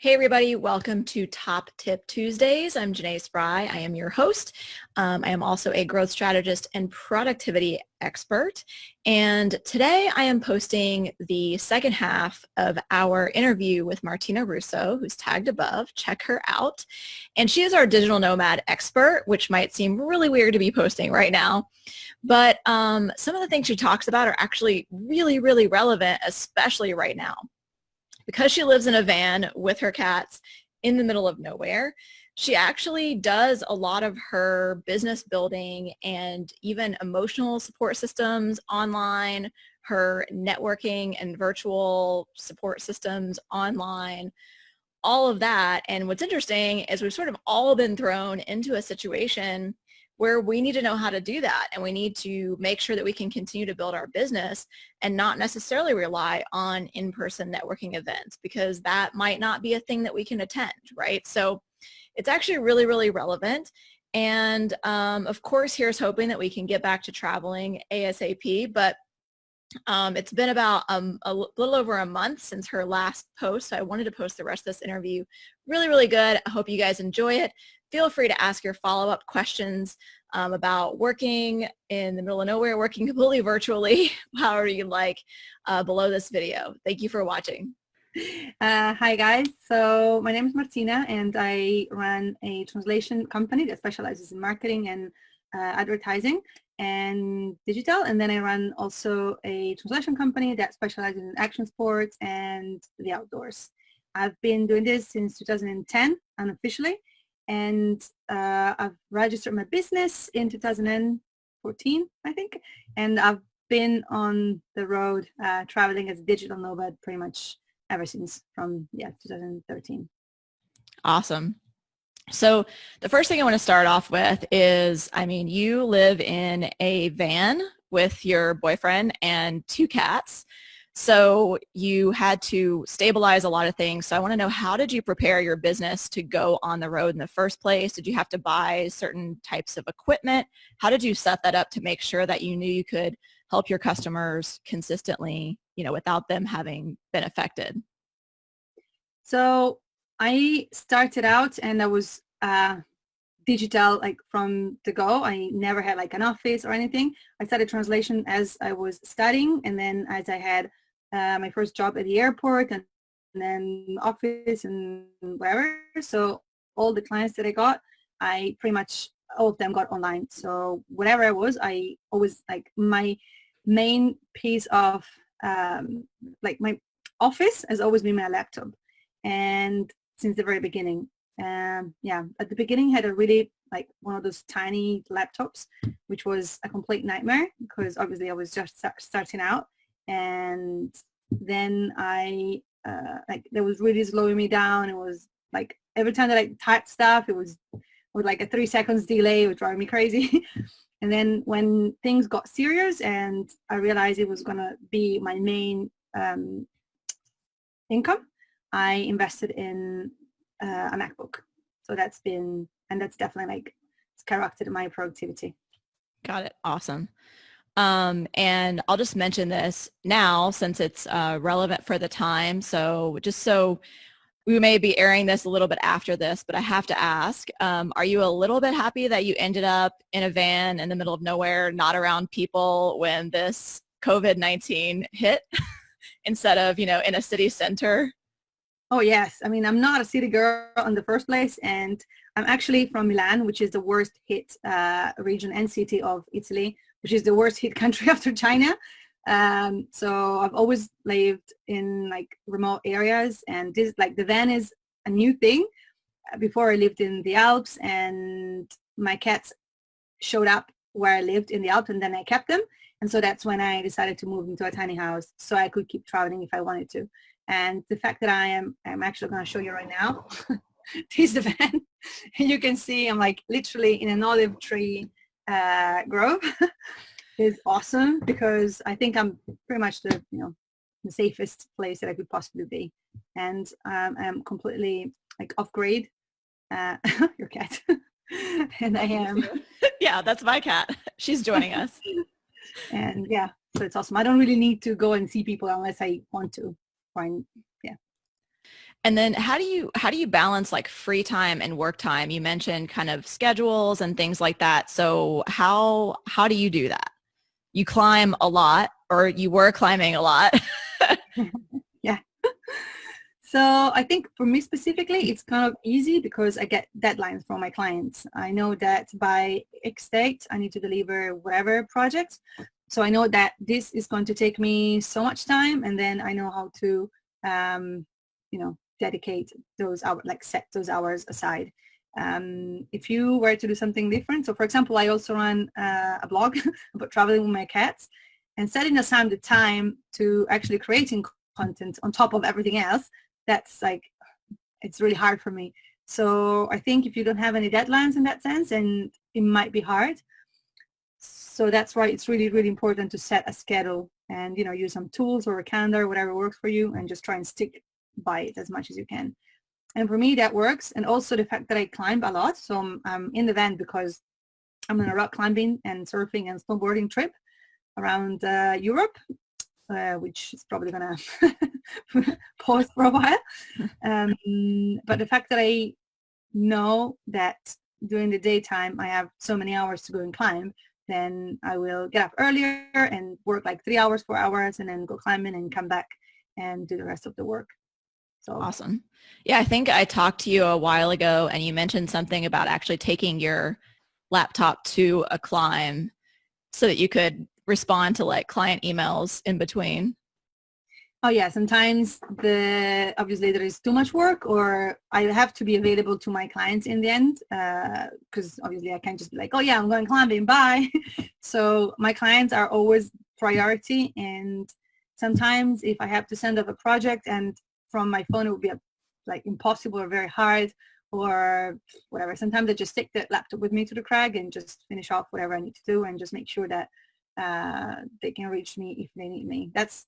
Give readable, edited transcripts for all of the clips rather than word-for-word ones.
Hey everybody, welcome to Top Tip Tuesdays. I'm Janae Spry. I am your host. I am also a growth strategist and productivity expert. And today I am posting the second half of our interview with Martina Russo, who's tagged above. Check her out. And she is our digital nomad expert, which might seem really weird to be posting right now. But some of the things she talks about are actually really, really relevant, especially right now. Because she lives in a van with her cats in the middle of nowhere, she actually does a lot of her business building and even emotional support systems online, her networking and virtual support systems online, all of that. And what's interesting is we've sort of all been thrown into a situation where we need to know how to do that, and we need to make sure that we can continue to build our business and not necessarily rely on in-person networking events, because that might not be a thing that we can attend, right? So it's actually really, really relevant. And of course, here's hoping that we can get back to traveling ASAP, but it's been about a little over a month since her last post, so I wanted to post the rest of this interview. Really, really good. I hope you guys enjoy it. Feel free to ask your follow-up questions about working in the middle of nowhere, working completely virtually, however you like, below this video. Thank you for watching. Hi guys, so my name is Martina and I run a translation company that specializes in marketing and advertising and digital, and then I run also a translation company that specializes in action sports and the outdoors. I've been doing this since 2010 unofficially, and I've registered my business in 2014, I think, and I've been on the road traveling as a digital nomad pretty much ever since, from 2013. Awesome. So the first thing I want to start off with is, you live in a van with your boyfriend and 2 cats. So you had to stabilize a lot of things. So I want to know, how did you prepare your business to go on the road in the first place? Did you have to buy certain types of equipment? How did you set that up to make sure that you knew you could help your customers consistently, without them having been affected? So I started out and I was digital from the go. I never had an office or anything. I started translation as I was studying, and then as I had my first job at the airport and then office and wherever. So all the clients that I got, I pretty much all of them got online. So whatever I always my main piece of my office has always been my laptop. And since the very beginning, at the beginning I had a really one of those tiny laptops, which was a complete nightmare because obviously I was just starting out, and then I that was really slowing me down. It was every time that I typed stuff, it was with a 3 seconds delay. It was driving me crazy. And then when things got serious and I realized it was gonna be my main income, I invested in a MacBook. So that's definitely skyrocketed my productivity. Got it. Awesome. And I'll just mention this now since it's relevant for the time. So just so we may be airing this a little bit after this, but I have to ask, are you a little bit happy that you ended up in a van in the middle of nowhere, not around people, when this COVID-19 hit instead of, in a city center? Oh, yes. I'm not a city girl in the first place, and I'm actually from Milan, which is the worst hit region and city of Italy, which is the worst hit country after China. So I've always lived in remote areas, and this the van is a new thing. Before I lived in the Alps, and my cats showed up where I lived in the Alps, and then I kept them. And so that's when I decided to move into a tiny house so I could keep traveling if I wanted to. And the fact that I'm actually going to show you right now, this is the van. And you can see I'm literally in an olive tree grove. It's awesome because I think I'm pretty much the safest place that I could possibly be. And I'm completely off grid. Your cat. And I am. Yeah, that's my cat. She's joining us. And yeah, so it's awesome. I don't really need to go and see people unless I want to. Fine. Yeah. And then how do you balance like free time and work time? You mentioned kind of schedules and things like that. So how do you do that? You climb a lot, or you were climbing a lot. Yeah. So I think for me specifically, it's kind of easy because I get deadlines from my clients. I know that by X date, I need to deliver whatever project. So I know that this is going to take me so much time, and then I know how to, dedicate those hours, like set those hours aside. If you were to do something different, so for example, I also run a blog about traveling with my cats, and setting aside the time to actually creating content on top of everything else, that's like, it's really hard for me. So I think if you don't have any deadlines in that sense, and it might be hard. So that's why it's really, really important to set a schedule and, use some tools or a calendar, whatever works for you, and just try and stick by it as much as you can. And for me, that works. And also the fact that I climb a lot. So I'm in the van because I'm on a rock climbing and surfing and snowboarding trip around Europe, which is probably going to pause for a while. But the fact that I know that during the daytime I have so many hours to go and climb, then I will get up earlier and work like 3 hours, 4 hours, and then go climbing and come back and do the rest of the work. So Awesome. Yeah, I think I talked to you a while ago and you mentioned something about actually taking your laptop to a climb so that you could respond to like client emails in between. oh yeah, sometimes obviously there is too much work, or I have to be available to my clients in the end, because obviously I can't just be like, oh yeah, I'm going climbing, bye. So my clients are always priority, and sometimes if I have to send off a project and from my phone it would be like impossible or very hard or whatever, sometimes I just take the laptop with me to the crag and just finish off whatever I need to do and just make sure that they can reach me if they need me. That's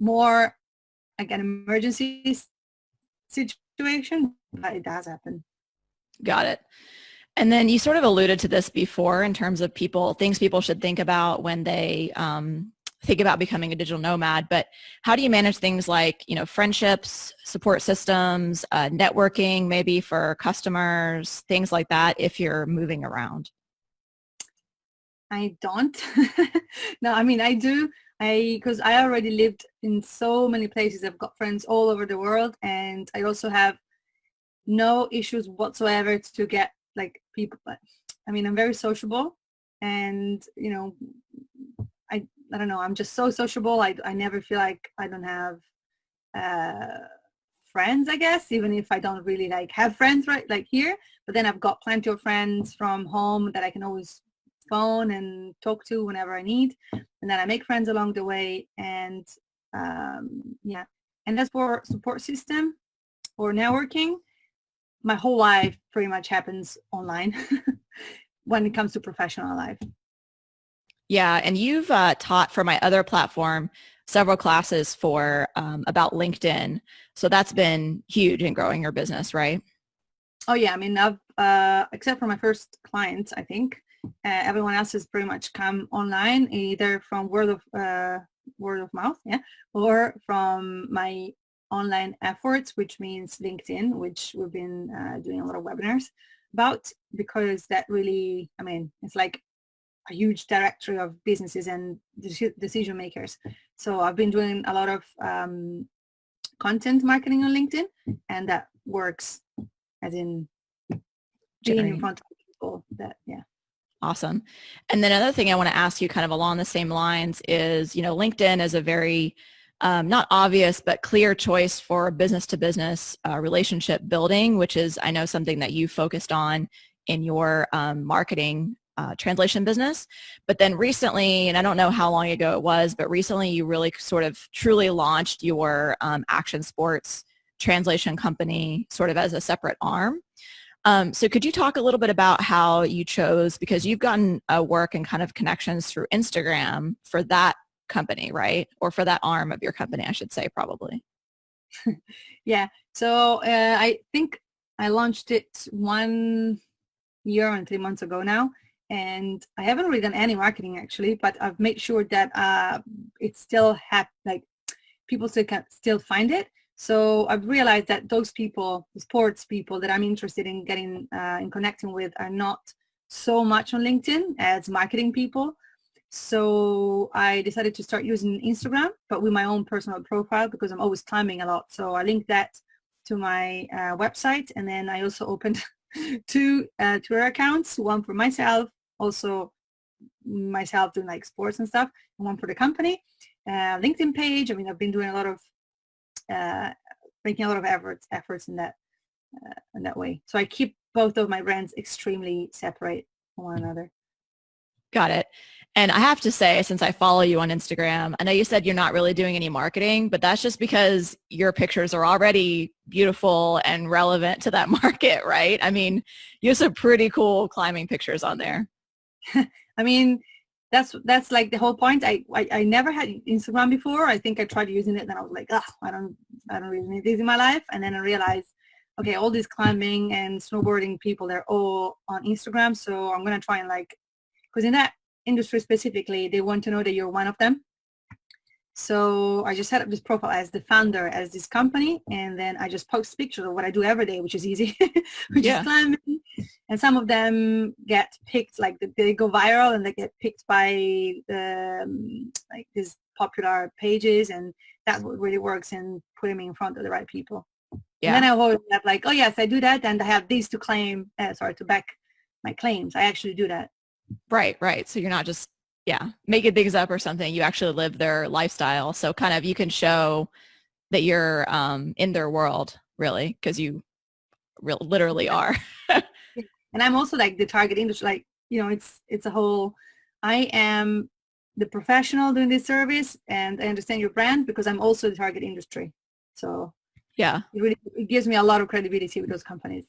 more like an emergency situation, but it does happen. Got it. And then you sort of alluded to this before in terms of things people should think about when they think about becoming a digital nomad, but how do you manage things like, friendships, support systems, networking maybe for customers, things like that if you're moving around? I don't. No, I mean, I do. Because I already lived in so many places. I've got friends all over the world, and I also have no issues whatsoever to get like people. I mean, I'm very sociable, and I don't know. I'm just so sociable. I never feel like I don't have friends, I guess, even if I don't really like have friends right like here. But then I've got plenty of friends from home that I can always phone and talk to whenever I need. And then I make friends along the way. And yeah. And as for support system or networking, my whole life pretty much happens online when it comes to professional life. Yeah, and you've taught for my other platform several classes for about LinkedIn. So that's been huge in growing your business, right? Oh yeah, I mean, I've except for my first clients, I think everyone else has pretty much come online, either from word of mouth, yeah, or from my online efforts, which means LinkedIn, which we've been doing a lot of webinars about, because that really, I mean, it's like a huge directory of businesses and decision makers. So I've been doing a lot of content marketing on LinkedIn, and that works as in being in front of people. That, yeah. Awesome. And then another thing I want to ask you kind of along the same lines is, LinkedIn is a very not obvious, but clear choice for business to business relationship building, which is, I know, something that you focused on in your marketing translation business. But then recently, and I don't know how long ago it was, but recently you really sort of truly launched your action sports translation company sort of as a separate arm. So could you talk a little bit about how you chose, because you've gotten work and kind of connections through Instagram for that company, right? Or for that arm of your company, I should say, probably. Yeah. So I think I launched it 1 year and 3 months ago now. And I haven't really done any marketing actually, but I've made sure that it still like people still can still find it. So I've realized that those people, the sports people that I'm interested in getting in connecting with, are not so much on LinkedIn as marketing people. So I decided to start using Instagram, but with my own personal profile, because I'm always climbing a lot. So I linked that to my website, and then I also opened two Twitter accounts, one for myself, also myself doing like sports and stuff, and one for the company. LinkedIn page. I mean, I've been doing a lot of making a lot of efforts in that way. So I keep both of my brands extremely separate from one another. Got it. And I have to say, since I follow you on Instagram, I know you said you're not really doing any marketing, but that's just because your pictures are already beautiful and relevant to that market, right? I mean, you have some pretty cool climbing pictures on there. I mean, that's like the whole point. I never had Instagram before. I think I tried using it, and I was like, oh, I don't really need this in my life. And then I realized, okay, all these climbing and snowboarding people, they're all on Instagram. So I'm gonna try and like, because in that industry specifically, they want to know that you're one of them. So I just set up this profile as the founder, as this company, and then I just post pictures of what I do every day, which is easy, which is climbing. And some of them get picked, like they go viral and they get picked by like these popular pages, and that really works in putting me in front of the right people. Yeah. And then I always have like, oh yes, I do that, and I have these to claim, to back my claims. I actually do that. Right. So you're not just, making things up or something. You actually live their lifestyle. So kind of you can show that you're in their world, really, because you literally are. And I'm also like the target industry, like, it's a whole, I am the professional doing this service, and I understand your brand because I'm also the target industry. So it gives me a lot of credibility with those companies.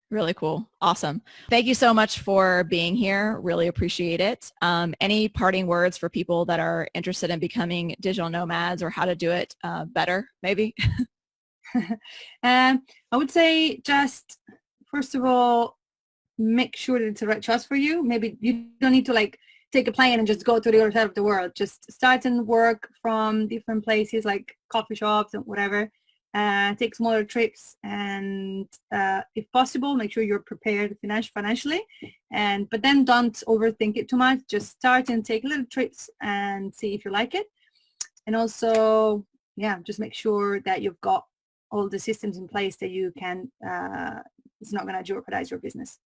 Really cool. Awesome. Thank you so much for being here. Really appreciate it. Any parting words for people that are interested in becoming digital nomads, or how to do it better, maybe? I would say just, first of all, make sure that it's the right choice for you. Maybe you don't need to like take a plane and just go to the other side of the world. Just start and work from different places like coffee shops and whatever. Take smaller trips, and if possible, make sure you're prepared financially. But then don't overthink it too much. Just start and take little trips and see if you like it. And also, just make sure that you've got all the systems in place that you can. It's not going to jeopardize your business.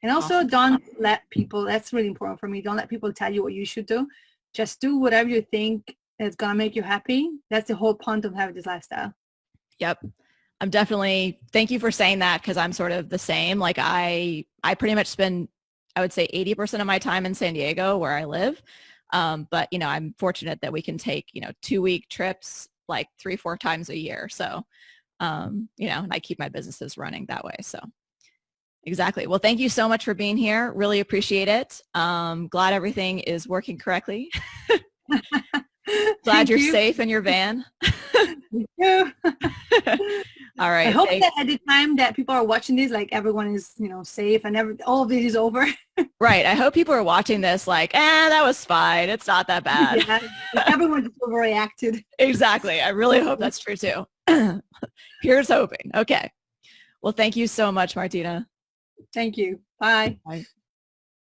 And also, don't let people. That's really important for me. Don't let people tell you what you should do. Just do whatever you think is going to make you happy. That's the whole point of having this lifestyle. Yep. I'm definitely, thank you for saying that, because I'm sort of the same. Like I pretty much spend, I would say 80% of my time in San Diego where I live. But, I'm fortunate that we can take, 2-week trips like 3-4 times a year. So, and I keep my businesses running that way. So exactly. Well, thank you so much for being here. Really appreciate it. Glad everything is working correctly. Glad you're safe in your van. Thank you. All right. I hope that at the time that people are watching this, like everyone is, safe and all of this is over. Right. I hope people are watching this like, that was fine. It's not that bad. Yeah, everyone just overreacted. Exactly. I really hope that's true too. Here's hoping. Okay. Well, thank you so much, Martina. Thank you. Bye. Bye.